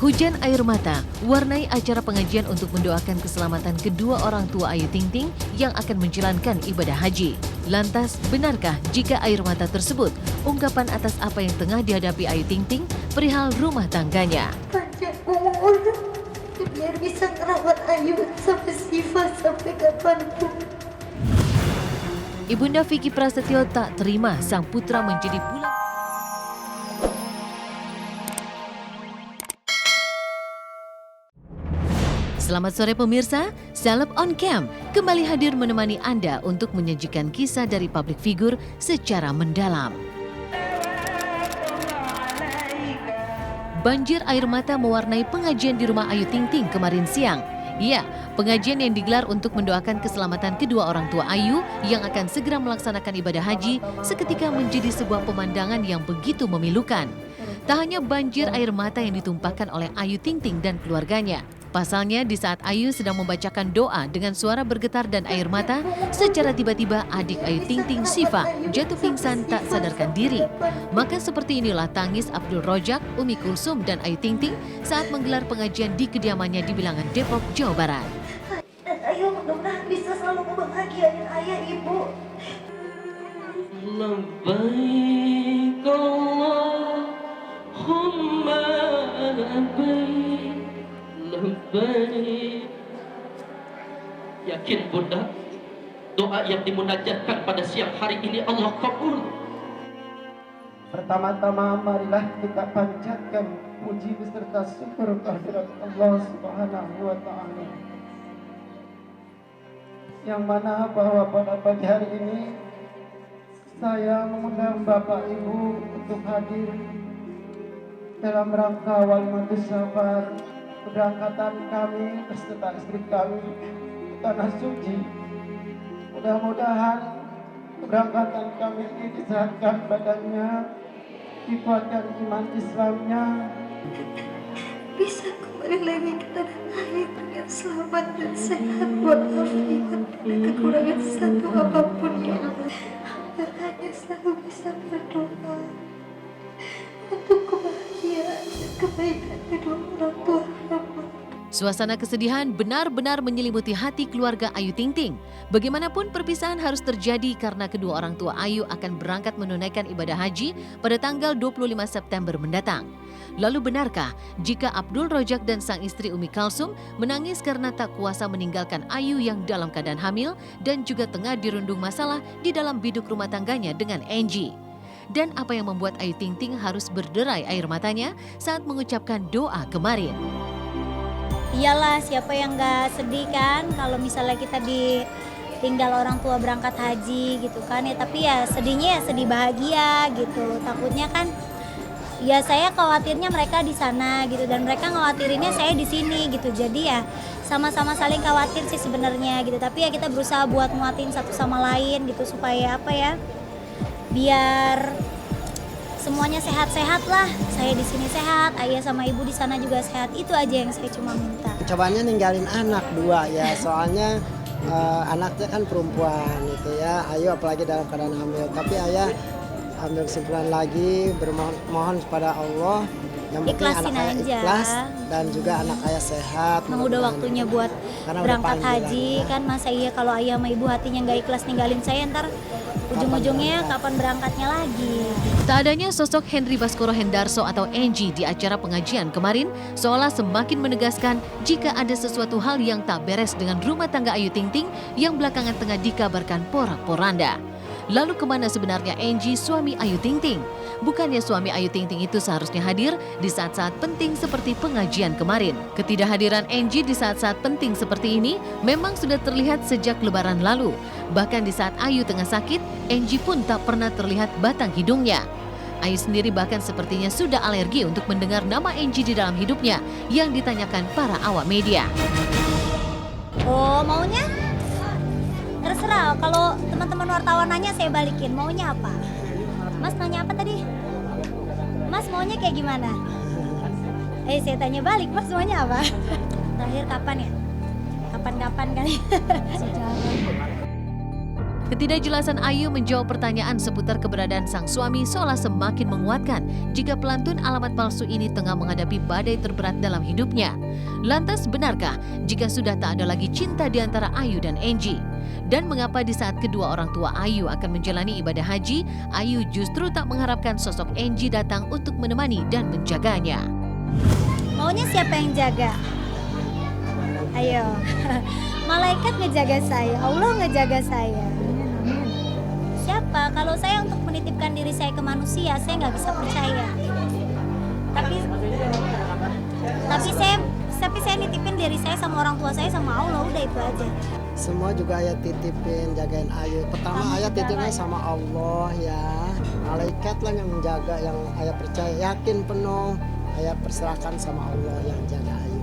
Hujan air mata warnai acara pengajian untuk mendoakan keselamatan kedua orang tua Ayu Ting Ting yang akan menjalankan ibadah haji. Lantas, benarkah jika air mata tersebut ungkapan atas apa yang tengah dihadapi Ayu Ting Ting perihal rumah tangganya? Panjang umur biar bisa ngerawat Ayu sampai Siva sampai kapanpun. Ibunda Vicky Prasetyo tak terima sang putra menjadi bulan. Selamat sore pemirsa, Celeb on Cam kembali hadir menemani Anda untuk menyajikan kisah dari publik figur secara mendalam. Banjir air mata mewarnai pengajian di rumah Ayu Ting Ting kemarin siang. Ya, pengajian yang digelar untuk mendoakan keselamatan kedua orang tua Ayu yang akan segera melaksanakan ibadah haji seketika menjadi sebuah pemandangan yang begitu memilukan. Tak hanya banjir air mata yang ditumpahkan oleh Ayu Ting Ting dan keluarganya. Pasalnya di saat Ayu sedang membacakan doa dengan suara bergetar dan air mata, secara tiba-tiba adik Ayu Ting Ting, Siva, jatuh pingsan tak sadarkan diri. Maka seperti inilah tangis Abdul Rojak, Umi Kulsum dan Ayu Ting Ting saat menggelar pengajian di kediamannya di Bilangan, Depok, Jawa Barat. Dan Ayu mudah-mudahan bisa selalu membahagiakan ayah ibu. Labbaik Allahumma labbaik. Yakin bunda, doa yang dimunajatkan pada siang hari ini Allah kabul. Pertama-tama marilah kita panjatkan puji beserta syukur kehadirat Allah Subhanahu wa Ta'ala, yang mana bahwa pada pagi hari ini saya mengundang Bapak Ibu untuk hadir dalam rangka walimatus safar keberangkatan kami beserta istri kami ke tanah suci. Mudah-mudahan keberangkatan kami ini disehatkan badannya, dikuatkan iman Islamnya, Bisa kembali lagi ke tanah air dengan selamat dan sehat walafiat, tidak kekurangan satu apapun ya Allah. Dan hanya selalu bisa berdoa untuk kebahagiaan dan kebaikan kedua orang tua hamba. Suasana kesedihan benar-benar menyelimuti hati keluarga Ayu Ting Ting. Bagaimanapun perpisahan harus terjadi karena kedua orang tua Ayu akan berangkat menunaikan ibadah haji pada tanggal 25 September mendatang. Lalu benarkah jika Abdul Rojak dan sang istri Umi Kalsum menangis karena tak kuasa meninggalkan Ayu yang dalam keadaan hamil dan juga tengah dirundung masalah di dalam biduk rumah tangganya dengan Angie? Dan apa yang membuat Ayu Ting Ting harus berderai air matanya saat mengucapkan doa kemarin? Iyalah, siapa yang gak sedih kan kalau misalnya kita ditinggal orang tua berangkat haji gitu kan ya. Tapi ya sedihnya ya sedih bahagia gitu. Takutnya kan ya saya khawatirnya mereka di sana gitu dan mereka khawatirinnya saya di sini gitu. Jadi ya sama-sama saling khawatir sih sebenarnya gitu. Tapi ya kita berusaha buat nguatin satu sama lain gitu supaya apa ya, biar semuanya sehat-sehat lah. Saya di sini sehat, ayah sama ibu di sana juga sehat. Itu aja yang saya cuma minta. Cobanya ninggalin anak dua ya, soalnya anaknya kan perempuan gitu ya. Ayu apalagi dalam keadaan hamil. Tapi ayah ambil kesimpulan lagi, bermohon kepada Allah yang penting Ikhlasin anak ayah aja. ikhlas dan juga anak ayah sehat. Emang udah waktunya buat berangkat haji kan, masa iya kalau ayah sama ibu hatinya nggak ikhlas ninggalin saya, ntar ujung-ujungnya kapan berangkatnya lagi. Tak adanya sosok Henry Baskoro Hendarso atau Angie di acara pengajian kemarin seolah semakin menegaskan jika ada sesuatu hal yang tak beres dengan rumah tangga Ayu Ting Ting yang belakangan tengah dikabarkan porak-poranda. Lalu kemana sebenarnya Angie, suami Ayu Ting Ting? Bukannya suami Ayu Ting Ting itu seharusnya hadir di saat-saat penting seperti pengajian kemarin. Ketidakhadiran Angie di saat-saat penting seperti ini memang sudah terlihat sejak Lebaran lalu. Bahkan di saat Ayu tengah sakit, Angie pun tak pernah terlihat batang hidungnya. Ayu sendiri bahkan sepertinya sudah alergi untuk mendengar nama Angie di dalam hidupnya yang ditanyakan para awak media. Oh, maunya? Terserah, kalau teman-teman wartawan nanya saya balikin. Maunya apa? Mas nanya apa tadi? Mas maunya kayak gimana? Saya tanya balik, Mas maunya apa? Terakhir kapan ya? Kapan-kapan kali. Ketidakjelasan Ayu menjawab pertanyaan seputar keberadaan sang suami seolah semakin menguatkan jika pelantun alamat palsu ini tengah menghadapi badai terberat dalam hidupnya. Lantas benarkah jika sudah tak ada lagi cinta di antara Ayu dan Angie? Dan mengapa di saat kedua orang tua Ayu akan menjalani ibadah haji, Ayu justru tak mengharapkan sosok Angie datang untuk menemani dan menjaganya? Maunya siapa yang jaga? Ayo, malaikat ngejaga saya, Allah ngejaga saya. Siapa? Kalau saya untuk menitipkan diri saya ke manusia, saya nggak bisa percaya. Tapi saya nitipin diri saya sama orang tua saya sama Allah, udah itu aja. Semua juga ayah titipin, jagain Ayu. Pertama ayah titipnya sama Allah ya. Malaikat lah yang menjaga, yang ayah percaya, yakin penuh. Ayah perserahkan sama Allah yang jaga Ayu.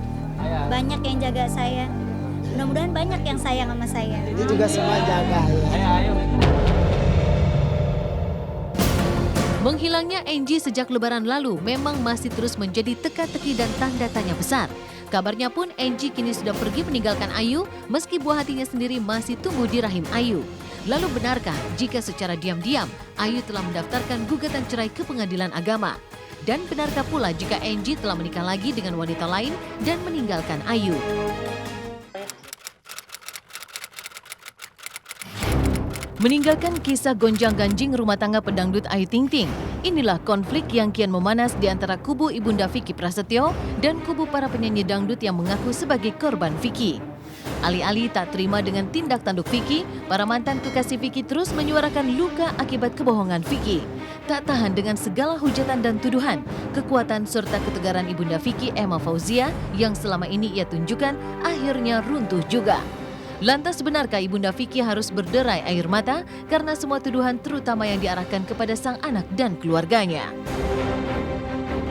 Banyak yang jaga saya. Mudah-mudahan banyak yang sayang sama saya. Ini juga semua jaga ya. Menghilangnya Angie sejak Lebaran lalu memang masih terus menjadi teka-teki dan tanda tanya besar. Kabarnya pun Angie kini sudah pergi meninggalkan Ayu meski buah hatinya sendiri masih tumbuh di rahim Ayu. Lalu benarkah jika secara diam-diam Ayu telah mendaftarkan gugatan cerai ke pengadilan agama? Dan benarkah pula jika Angie telah menikah lagi dengan wanita lain dan meninggalkan Ayu? Meninggalkan kisah gonjang-ganjing rumah tangga pedangdut Ayu Ting Ting, inilah konflik yang kian memanas di antara kubu Ibunda Vicky Prasetyo dan kubu para penyanyi dangdut yang mengaku sebagai korban Vicky. Alih-alih tak terima dengan tindak tanduk Vicky, para mantan kekasih Vicky terus menyuarakan luka akibat kebohongan Vicky. Tak tahan dengan segala hujatan dan tuduhan, kekuatan serta ketegaran Ibunda Vicky Emma Fauzia yang selama ini ia tunjukkan akhirnya runtuh juga. Lantas benarkah Ibunda Vicky harus berderai air mata karena semua tuduhan terutama yang diarahkan kepada sang anak dan keluarganya?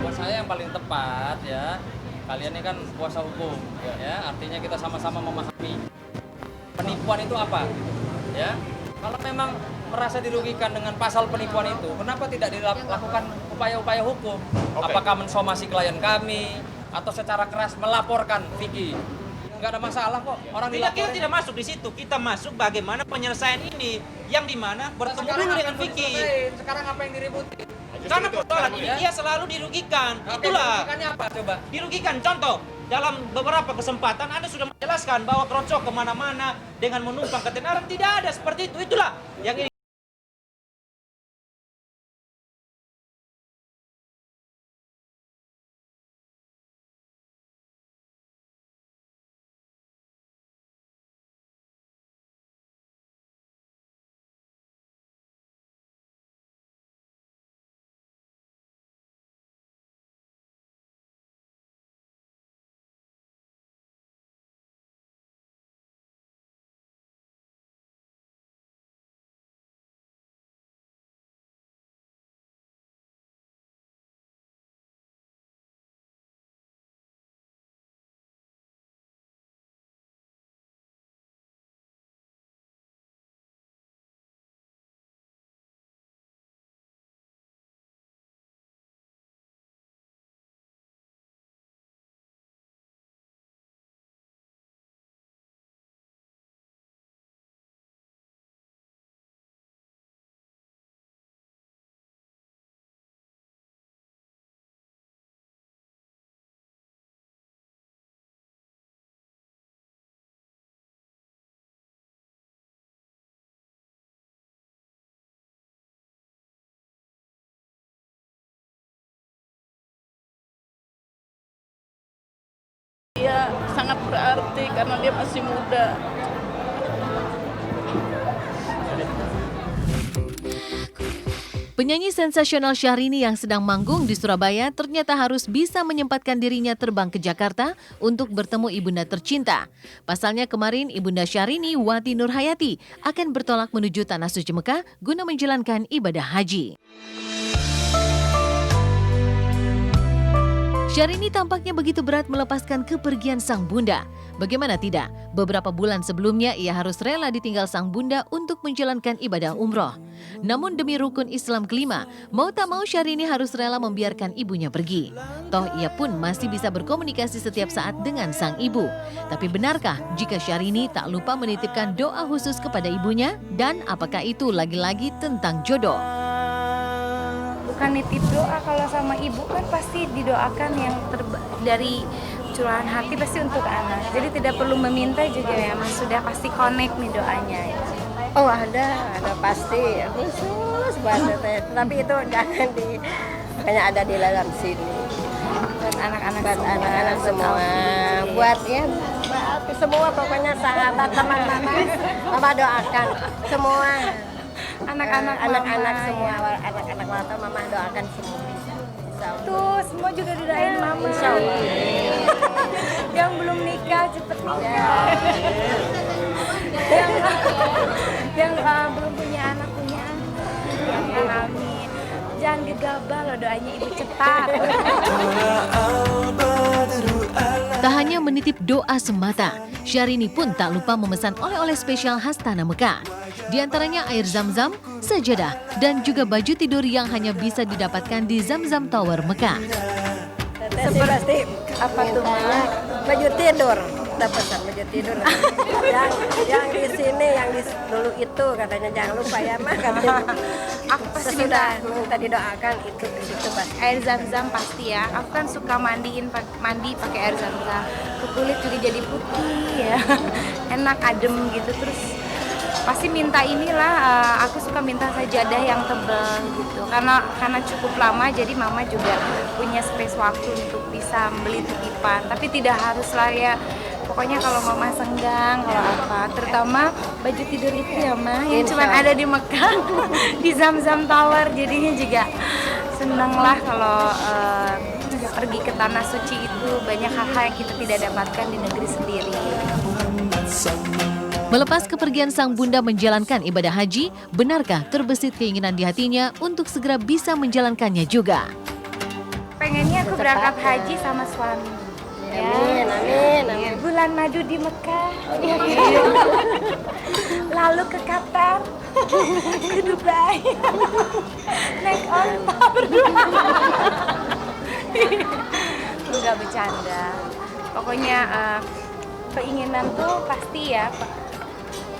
Buat saya yang paling tepat ya, kalian ini kan kuasa hukum ya, artinya kita sama-sama memahami penipuan itu apa ya. Kalau memang merasa dirugikan dengan pasal penipuan itu, kenapa tidak dilakukan upaya-upaya hukum? Apakah mensomasi klien kami atau secara keras melaporkan Vicky? Nggak ada masalah kok, orang dilaporin. Kita tidak masuk di situ, kita masuk bagaimana penyelesaian ini, yang dimana bertemu dulu dengan Vicky. Sekarang apa yang diributin? Karena persoalan ini dia selalu dirugikan. Itulah. Dirugikannya apa coba? Dirugikan, contoh, dalam beberapa kesempatan Anda sudah menjelaskan bahwa Krocok kemana-mana dengan menumpang ketenaran, tidak ada seperti itu. Itulah yang ini. Dia sangat berarti karena dia masih muda. Penyanyi sensasional Syahrini yang sedang manggung di Surabaya ternyata harus bisa menyempatkan dirinya terbang ke Jakarta untuk bertemu ibunda tercinta. Pasalnya kemarin ibunda Syahrini, Wati Nurhayati, akan bertolak menuju Tanah Suci Mekah guna menjalankan ibadah haji. Syahrini tampaknya begitu berat melepaskan kepergian sang bunda. Bagaimana tidak, beberapa bulan sebelumnya ia harus rela ditinggal sang bunda untuk menjalankan ibadah umroh. Namun demi rukun Islam kelima, mau tak mau Syahrini harus rela membiarkan ibunya pergi. Toh ia pun masih bisa berkomunikasi setiap saat dengan sang ibu. Tapi benarkah jika Syahrini tak lupa menitipkan doa khusus kepada ibunya? Dan apakah itu lagi-lagi tentang jodoh? Bukan nitip doa, kalau sama ibu kan pasti didoakan yang dari curahan hati pasti untuk anak. Jadi tidak perlu meminta juga ya, Mas, sudah pasti connect nih doanya. Oh ada pasti khusus buat teteh. Tapi itu jangan hanya ada di dalam sini. Buat anak-anak semua. Buat semua pokoknya sahabat teman-teman. Mama doakan semua. Anak-anak semua, anak-anak mata mama doakan semua. Tuh, semua juga didoain mama. Insya Allah. Yang belum nikah cepet nikah. yang belum punya anak. Amin. Jangan gegabah loh, doanya ibu cepat. Tak hanya menitip doa semata, Syahrini pun tak lupa memesan oleh-oleh spesial khas Tanah Mekah. Di antaranya air zam-zam, sajadah, dan juga baju tidur yang hanya bisa didapatkan di Zam-Zam Tower Mekah. Seperti Apa tuh, Ma? baju tidur, dapat baju tidur. yang di sini, yang di dulu itu katanya jangan lupa ya mah. Aku pasti Sudah minta didoakan itu pasti. air zam-zam pasti ya. Aku kan suka mandi pakai air zam-zam. Ke kulit juga jadi putih ya. Enak, adem gitu. Terus pasti minta inilah, aku suka minta sajadah yang tebal gitu. Karena cukup lama, jadi mama juga punya space waktu untuk bisa beli titipan. Tapi tidak harus lah ya. Pokoknya kalau mama senggang, kalau apa, terutama baju tidur itu ya Ma, yang cuma ada di Mekah, di Zam-Zam Tower. Jadinya juga seneng lah kalau pergi ke tanah suci itu, banyak hal-hal yang kita tidak dapatkan di negeri sendiri. Melepas kepergian sang bunda menjalankan ibadah haji, benarkah terbesit keinginan di hatinya untuk segera bisa menjalankannya juga? Pengennya aku berangkat haji sama suami. Amin. Bulan madu di Mekah, lalu ke Qatar, ke Dubai, naik onta berdua. Enggak bercanda. Pokoknya keinginan tuh pasti ya.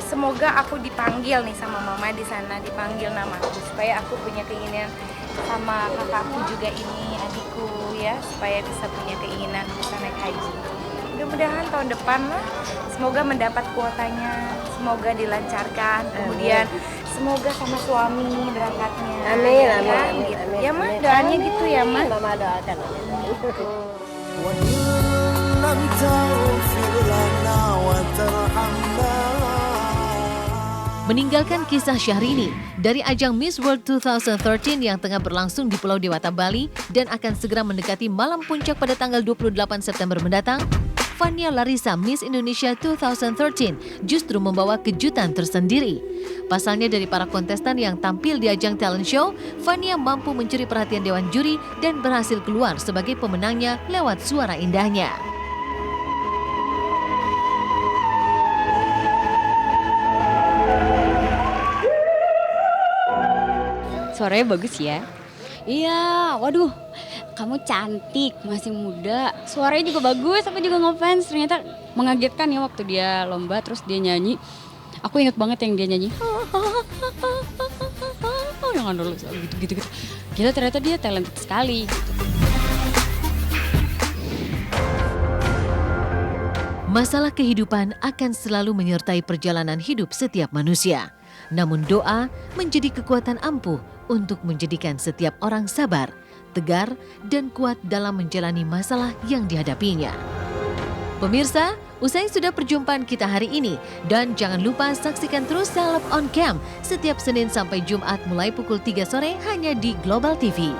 Semoga aku dipanggil nih sama mama di sana, dipanggil namaku supaya aku punya keinginan sama kakakku juga ini, adikku ya, supaya bisa punya keinginan bisa naik haji. Mudah-mudahan tahun depan lah, semoga mendapat kuotanya, semoga dilancarkan, kemudian semoga sama suami berangkatnya. Amin. Gitu. Ya Ma, doanya gitu ya Ma. Mama doakan. Meninggalkan kisah Syahrini dari ajang Miss World 2013 yang tengah berlangsung di Pulau Dewata, Bali dan akan segera mendekati malam puncak pada tanggal 28 September mendatang, Fania Larissa Miss Indonesia 2013 justru membawa kejutan tersendiri. Pasalnya dari para kontestan yang tampil di ajang talent show, Fania mampu mencuri perhatian dewan juri dan berhasil keluar sebagai pemenangnya lewat suara indahnya. Suaranya bagus ya. Iya, waduh, kamu cantik, masih muda. Suaranya juga bagus, aku juga ngefans. Ternyata mengagetkan ya waktu dia lomba, terus dia nyanyi. Aku inget banget yang dia nyanyi. Yang dulu gitu. Gila, ternyata dia talented sekali. Masalah kehidupan akan selalu menyertai perjalanan hidup setiap manusia. Namun doa menjadi kekuatan ampuh untuk menjadikan setiap orang sabar, tegar, dan kuat dalam menjalani masalah yang dihadapinya. Pemirsa, usai sudah perjumpaan kita hari ini, dan jangan lupa saksikan terus Seleb on Cam setiap Senin sampai Jumat mulai pukul 3 sore hanya di Global TV.